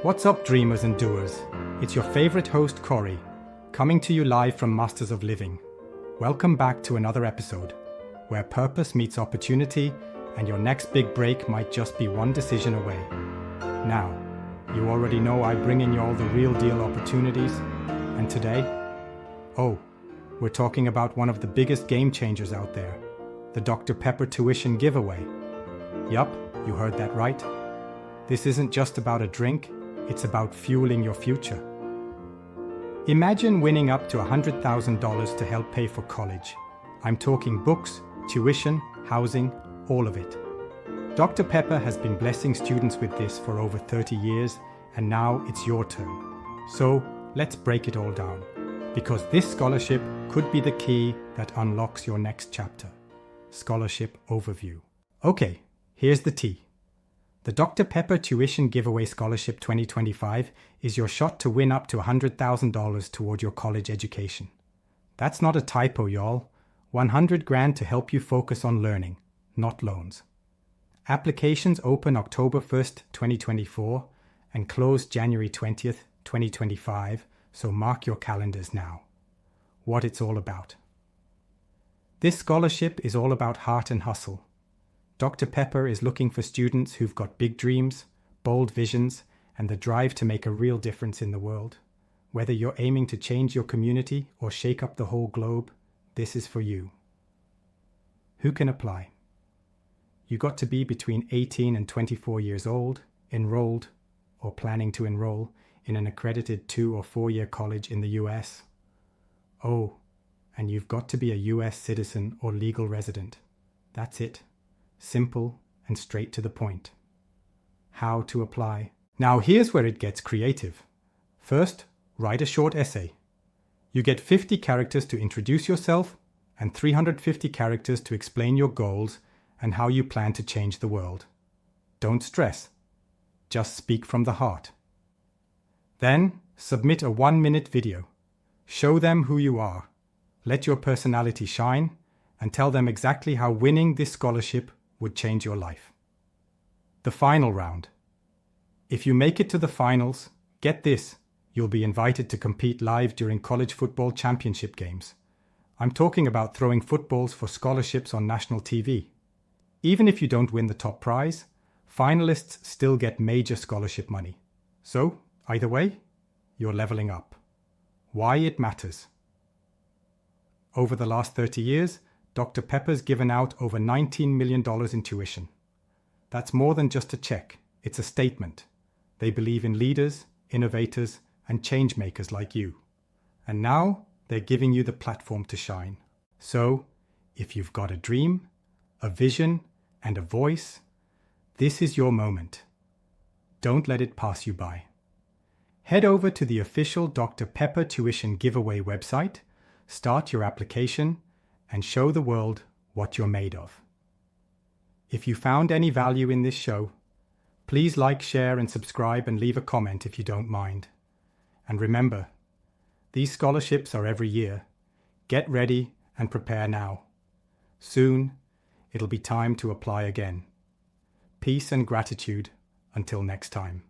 What's up, dreamers and doers? It's your favorite host, Corey, coming to you live from Masters of Living. Welcome back to another episode, where purpose meets opportunity and your next big break might just be one decision away. Now, you already know I bring in y'all the real deal opportunities, and today, we're talking about one of the biggest game changers out there, the Dr. Pepper tuition giveaway. Yup, you heard that right. This isn't just about a drink, it's about fueling your future. Imagine winning up to $100,000 to help pay for college. I'm talking books, tuition, housing, all of it. Dr. Pepper has been blessing students with this for over 30 years, and now it's your turn. So let's break it all down, because this scholarship could be the key that unlocks your next chapter. Scholarship overview. Okay, here's the tea. The Dr. Pepper Tuition Giveaway Scholarship 2025 is your shot to win up to $100,000 toward your college education. That's not a typo, y'all. 100 grand to help you focus on learning, not loans. Applications open October 1st, 2024 and close January 20th, 2025, so mark your calendars now. What it's all about. This scholarship is all about heart and hustle. Dr. Pepper is looking for students who've got big dreams, bold visions, and the drive to make a real difference in the world. Whether you're aiming to change your community or shake up the whole globe, this is for you. Who can apply? You got to be between 18 and 24 years old, enrolled, or planning to enroll in an accredited 2 or 4 year college in the US. Oh, and you've got to be a US citizen or legal resident. That's it. Simple and straight to the point. How to apply? Now here's where it gets creative. First, write a short essay. You get 50 characters to introduce yourself and 350 characters to explain your goals and how you plan to change the world. Don't stress. Just speak from the heart. Then, submit a 1-minute video. Show them who you are. Let your personality shine and tell them exactly how winning this scholarship would change your life. The final round. If you make it to the finals, get this, you'll be invited to compete live during college football championship games. I'm talking about throwing footballs for scholarships on national TV. Even if you don't win the top prize, finalists still get major scholarship money. So, either way, you're leveling up. Why it matters. Over the last 30 years, Dr. Pepper's given out over $19 million in tuition. That's more than just a check, it's a statement. They believe in leaders, innovators, and change makers like you. And now they're giving you the platform to shine. So, if you've got a dream, a vision, and a voice, this is your moment. Don't let it pass you by. Head over to the official Dr. Pepper Tuition Giveaway website, start your application, and show the world what you're made of. If you found any value in this show, please like, share, and subscribe and leave a comment if you don't mind. And remember, these scholarships are every year. Get ready and prepare now. Soon, it'll be time to apply again. Peace and gratitude until next time.